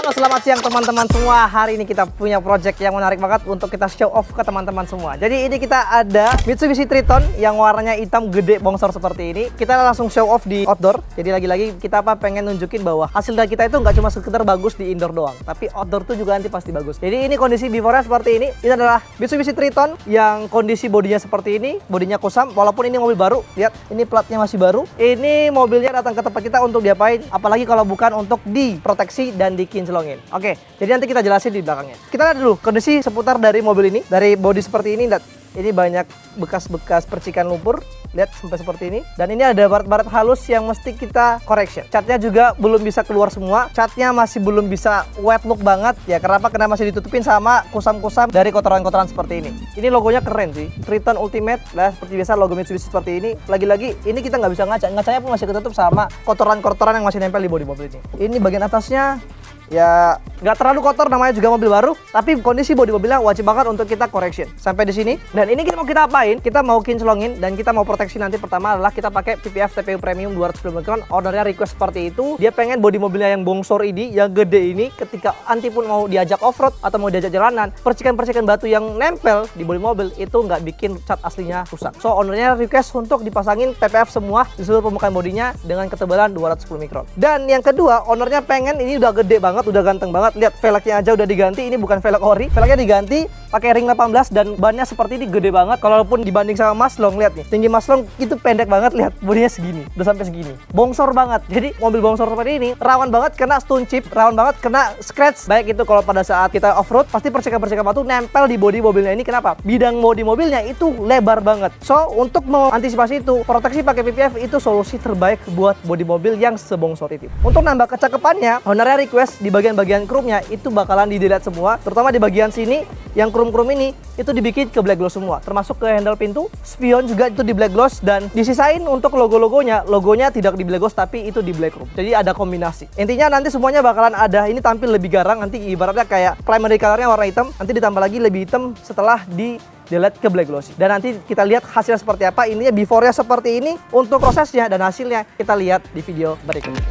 Halo, selamat siang teman-teman semua. Hari ini kita punya project yang menarik banget untuk kita show off ke teman-teman semua. Jadi ini kita ada Mitsubishi Triton yang warnanya hitam gede bongsor seperti ini. Kita langsung show off di outdoor. Jadi lagi-lagi kita pengen nunjukin bahwa hasil dari kita itu nggak cuma sekedar bagus di indoor doang, tapi outdoor tuh juga nanti pasti bagus. Jadi ini kondisi before-nya seperti ini. Ini adalah Mitsubishi Triton yang kondisi bodinya seperti ini. Bodinya kusam, walaupun ini mobil baru. Lihat, ini platnya masih baru. Ini mobilnya datang ke tempat kita untuk diapain? Apalagi kalau bukan untuk diproteksi dan dikinclongin. Oke, jadi nanti kita jelasin di belakangnya. Kita lihat dulu kondisi seputar dari mobil ini. Dari bodi seperti ini, lihat. Ini banyak bekas-bekas percikan lumpur. Lihat sampai seperti ini. Dan ini ada baret-baret halus yang mesti kita correction. Catnya juga belum bisa keluar semua. Catnya masih belum bisa wet look banget. Ya kenapa? Karena masih ditutupin sama kusam-kusam dari kotoran-kotoran seperti ini. Ini logonya keren sih. Triton Ultimate. Lah seperti biasa logo Mitsubishi seperti ini. Lagi-lagi ini kita nggak bisa ngaca. Ngacanya pun masih ketutup sama kotoran-kotoran yang masih nempel di bodi mobil ini. Ini bagian atasnya ya nggak terlalu kotor, namanya juga mobil baru, tapi kondisi bodi mobilnya wajib banget untuk kita correction sampai di sini. Dan ini kita mau apain? Kita mau kinclongin dan kita mau proteksi nanti. Pertama adalah kita pakai PPF TPU Premium 210 mikron. Ownernya request seperti itu. Dia pengen bodi mobilnya yang bongsor ini, yang gede ini, ketika anti pun mau diajak off-road atau mau diajak jalanan, percikan-percikan batu yang nempel di bodi mobil itu nggak bikin cat aslinya rusak. So ownernya request untuk dipasangin PPF semua di seluruh permukaan bodinya dengan ketebalan 210 mikron. Dan yang kedua, ownernya pengen, ini udah gede banget, udah ganteng banget. Lihat, velgnya aja udah diganti. Ini bukan velg ori, velgnya diganti pakai ring 18 dan bannya seperti ini gede banget. Kalaupun dibanding sama Maslong, lihat nih, tinggi Maslong itu pendek banget. Lihat, bodinya segini, udah sampai segini, bongsor banget. Jadi mobil bongsor seperti ini rawan banget kena stone chip, rawan banget kena scratch. Baik itu kalau pada saat kita off-road, pasti percikan-percikan batu nempel di bodi mobilnya ini. Kenapa? Bidang bodi mobilnya itu lebar banget. So untuk mengantisipasi itu, proteksi pakai PPF itu solusi terbaik buat bodi mobil yang sebongsor itu. Untuk nambah kecakapannya, ownernya request di bagian krumnya itu bakalan di-delete semua, terutama di bagian sini yang krum-krum ini itu dibikin ke black gloss semua, termasuk ke handle pintu, spion juga itu di black gloss, dan disisain untuk logonya tidak di black gloss tapi itu di black chrome. Jadi ada kombinasi. Intinya nanti semuanya bakalan ada, ini tampil lebih garang, nanti ibaratnya kayak primary colornya warna hitam, nanti ditambah lagi lebih hitam setelah di delete ke black glossy. Dan nanti kita lihat hasilnya seperti apa. Ininya before-nya seperti ini. Untuk prosesnya dan hasilnya kita lihat di video berikut ini.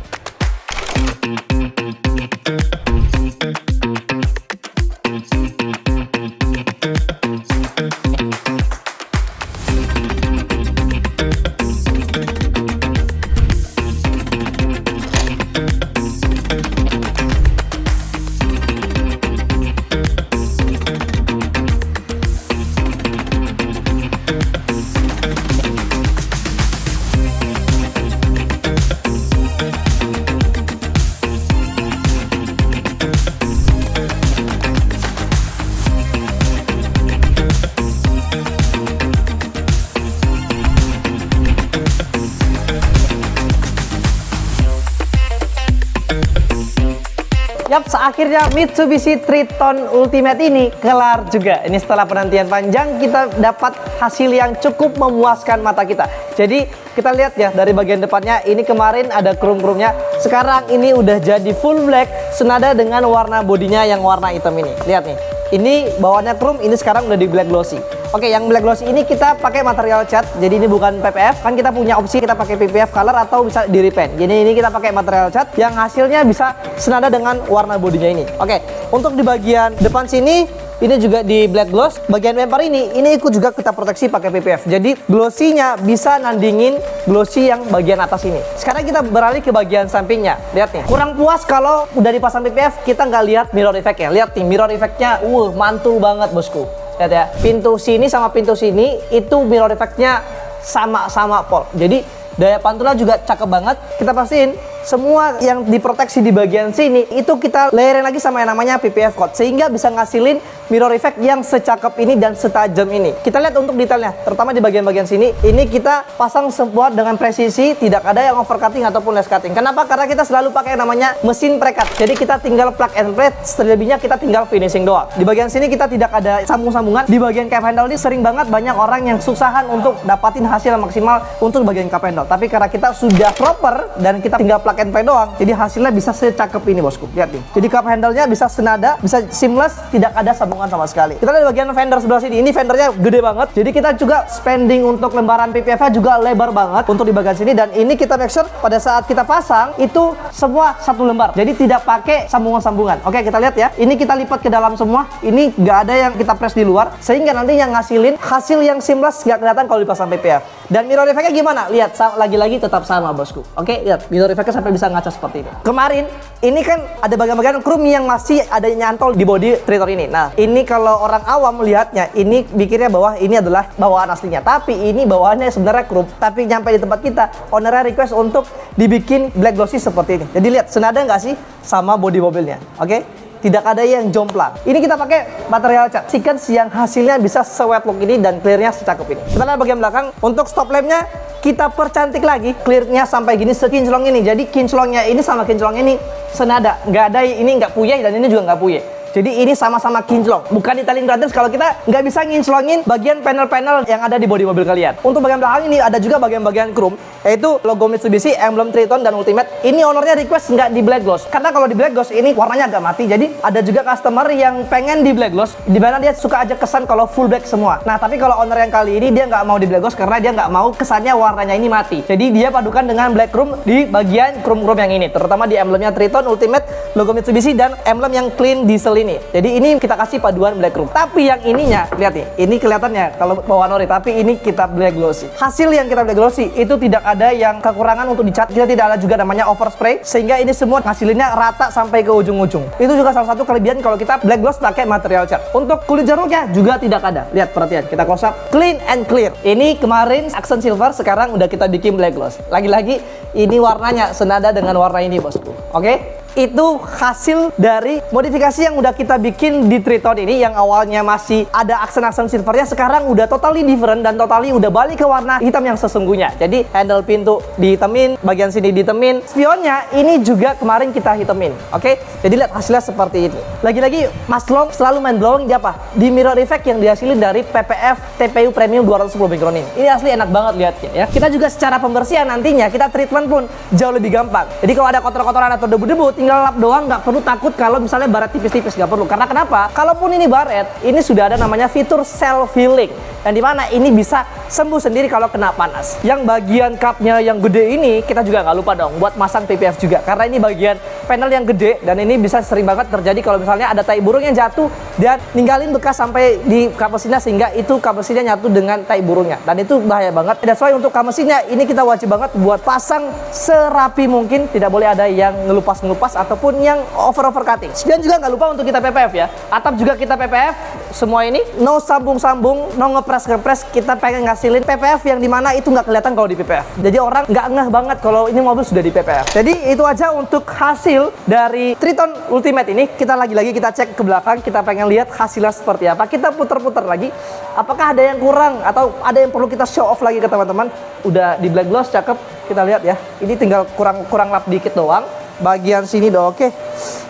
Yap, akhirnya Mitsubishi Triton Ultimate ini kelar juga. Ini setelah penantian panjang, kita dapat hasil yang cukup memuaskan mata kita. Jadi kita lihat ya dari bagian depannya, ini kemarin ada krum-krumnya. Sekarang ini udah jadi full black, senada dengan warna bodinya yang warna hitam ini. Lihat nih, ini bawaannya krum, ini sekarang udah di black glossy. Oke, yang black glossy ini kita pakai material cat, jadi ini bukan PPF. Kan kita punya opsi kita pakai PPF color atau bisa di repaint. Jadi ini kita pakai material cat yang hasilnya bisa senada dengan warna bodinya ini. Oke, untuk di bagian depan sini ini juga di black gloss. Bagian bumper ini ikut juga kita proteksi pakai PPF. Jadi glossy-nya bisa nandingin glossy yang bagian atas ini. Sekarang kita beralih ke bagian sampingnya. Lihat nih, kurang puas kalau udah dipasang PPF kita nggak lihat mirror effect-nya. Lihat nih, mirror effect-nya mantul banget bosku. Lihat ya, pintu sini sama pintu sini itu mirror effect-nya sama-sama pol. Jadi daya pantulnya juga cakep banget. Kita pastiin semua yang diproteksi di bagian sini itu kita layerin lagi sama yang namanya PPF coat, sehingga bisa ngasilin mirror effect yang secakep ini dan setajam ini. Kita lihat untuk detailnya, terutama di bagian-bagian sini. Ini kita pasang semua dengan presisi, tidak ada yang overcutting ataupun less cutting. Kenapa? Karena kita selalu pakai yang namanya mesin precut. Jadi kita tinggal plug and play, selebihnya kita tinggal finishing doang. Di bagian sini kita tidak ada sambung-sambungan. Di bagian cap handle ini sering banget banyak orang yang susahan untuk dapatin hasil yang maksimal untuk bagian cap handle. Tapi karena kita sudah proper dan kita tinggal plug and play doang, jadi hasilnya bisa secakep ini bosku. Lihat nih. Jadi cup handle-nya bisa senada, bisa seamless, tidak ada sambungan sama sekali. Kita lihat bagian fender sebelah sini. Ini fendernya gede banget. Jadi kita juga spending untuk lembaran PPF-nya juga lebar banget untuk di bagian sini, dan ini kita make sure pada saat kita pasang itu semua satu lembar. Jadi tidak pakai sambungan-sambungan. Oke, kita lihat ya. Ini kita lipat ke dalam semua. Ini nggak ada yang kita press di luar, sehingga nanti yang ngasilin hasil yang seamless nggak kelihatan kalau dipasang PPF. Dan mirror effect-nya gimana? Lihat, lagi-lagi tetap sama bosku. Oke, lihat mirror effect-nya sampai bisa ngaca seperti ini. Kemarin ini kan ada bagian-bagian chrome yang masih ada nyantol di body Triton ini. Nah, ini kalau orang awam melihatnya, ini pikirnya bahwa ini adalah bawaan aslinya. Tapi ini bawaannya sebenarnya chrome. Tapi nyampe di tempat kita, ownernya request untuk dibikin black glossy seperti ini. Jadi lihat, senada nggak sih sama body mobilnya? Oke? Tidak ada yang jomplang. Ini kita pakai material cat sequence yang hasilnya bisa se-wet look ini dan clearnya secakep ini. Kita lihat bagian belakang. Untuk stop lampnya kita percantik lagi, clearnya sampai gini sekinclong ini. Jadi kinclongnya ini sama kinclong ini senada. Nggak ada ini nggak puyeh dan ini juga nggak puyeh. Jadi ini sama-sama kinclong. Bukan Italian Brothers kalau kita nggak bisa nginclongin bagian panel-panel yang ada di body mobil kalian. Untuk bagian belakang ini ada juga bagian-bagian chrome, yaitu logo Mitsubishi, emblem Triton dan Ultimate. Ini ownernya request nggak di black gloss. Karena kalau di black gloss ini warnanya agak mati. Jadi ada juga customer yang pengen di black gloss, di mana dia suka aja kesan kalau full black semua. Nah, tapi kalau owner yang kali ini dia nggak mau di black gloss karena dia nggak mau kesannya warnanya ini mati. Jadi dia padukan dengan black chrome di bagian chrome-chrome yang ini, terutama di emblemnya Triton, Ultimate, logo Mitsubishi dan emblem yang clean diesel ini. Jadi ini kita kasih paduan black chrome. Tapi yang ininya, lihat nih, ini kelihatannya kalau bawaan ori, tapi ini kita black glossy. Hasil yang kita black glossy itu tidak ada yang kekurangan untuk dicat. Kita tidak ada juga namanya overspray, sehingga ini semua hasilnya rata sampai ke ujung-ujung. Itu juga salah satu kelebihan kalau kita black gloss pakai material cat. Untuk kulit jeruknya juga tidak ada. Lihat, perhatian, kita close up, clean and clear. Ini kemarin accent silver, sekarang udah kita bikin black gloss. Lagi-lagi ini warnanya senada dengan warna ini bosku. Oke? Itu hasil dari modifikasi yang udah kita bikin di Triton ini, yang awalnya masih ada aksen-aksen silvernya, sekarang udah totally different dan totally udah balik ke warna hitam yang sesungguhnya. Jadi handle pintu dihitemin, bagian sini dihitemin, spionnya ini juga kemarin kita hitemin. Oke? Jadi lihat hasilnya seperti ini. Lagi-lagi Mas Long selalu main blowing di apa? Di mirror effect yang dihasilin dari PPF TPU Premium 210 micron ini. Ini asli enak banget lihatnya ya. Kita juga secara pembersihan nantinya kita treatment pun jauh lebih gampang. Jadi kalau ada kotor-kotoran atau debu-debu, tinggal lap doang, nggak perlu takut kalau misalnya baret tipis-tipis, nggak perlu. Karena kenapa? Kalaupun ini baret, ini sudah ada namanya fitur self healing, yang dimana ini bisa sembuh sendiri kalau kena panas. Yang bagian cupnya yang gede ini kita juga nggak lupa dong buat masang PPF juga, karena ini bagian panel yang gede dan ini bisa sering banget terjadi kalau misalnya ada tai burung yang jatuh dan ninggalin bekas sampai di kap mesinnya, sehingga itu kap mesinnya nyatu dengan tai burungnya, dan itu bahaya banget. Dan soalnya untuk kap mesinnya ini kita wajib banget buat pasang serapi mungkin, tidak boleh ada yang ngelupas-ngelupas ataupun yang over cutting. Spion juga nggak lupa untuk kita PPF ya. Atap juga kita PPF. Semua ini no sambung-sambung, no ngepres, kita pengen ngasilin PPF yang dimana itu nggak kelihatan kalau di PPF. Jadi orang nggak ngeh banget kalau ini mobil sudah di PPF. Jadi itu aja untuk hasil dari Triton Ultimate ini. Kita lagi-lagi kita cek ke belakang, kita pengen lihat hasilnya seperti apa. Kita putar-putar lagi. Apakah ada yang kurang atau ada yang perlu kita show off lagi ke teman-teman? Udah di black gloss cakep. Kita lihat ya. Ini tinggal kurang lap dikit doang. Bagian sini udah oke.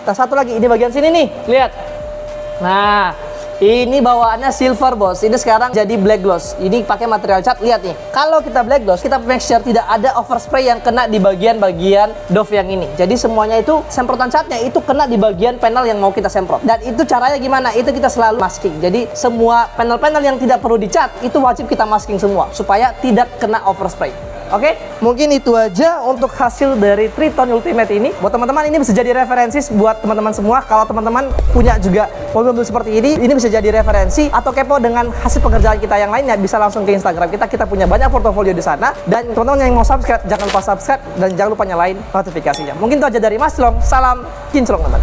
Nah, satu lagi, ini bagian sini nih, lihat. Nah, ini bawaannya silver bos. Ini sekarang jadi black gloss. Ini pakai material cat. Lihat nih, kalau kita black gloss, kita make sure tidak ada overspray yang kena di bagian-bagian dove yang ini. Jadi semuanya itu semprotan catnya itu kena di bagian panel yang mau kita semprot. Dan itu caranya gimana? Itu kita selalu masking. Jadi semua panel-panel yang tidak perlu dicat itu wajib kita masking semua supaya tidak kena overspray. Oke, mungkin itu aja untuk hasil dari Triton Ultimate ini. Buat teman-teman, ini bisa jadi referensi buat teman-teman semua. Kalau teman-teman punya juga mobil-mobil seperti ini bisa jadi referensi atau kepo dengan hasil pekerjaan kita yang lainnya, bisa langsung ke Instagram kita. Kita punya banyak portofolio di sana. Dan teman-teman yang mau subscribe, jangan lupa subscribe dan jangan lupa nyalain notifikasinya. Mungkin itu aja dari Mas Long. Salam kinclong teman.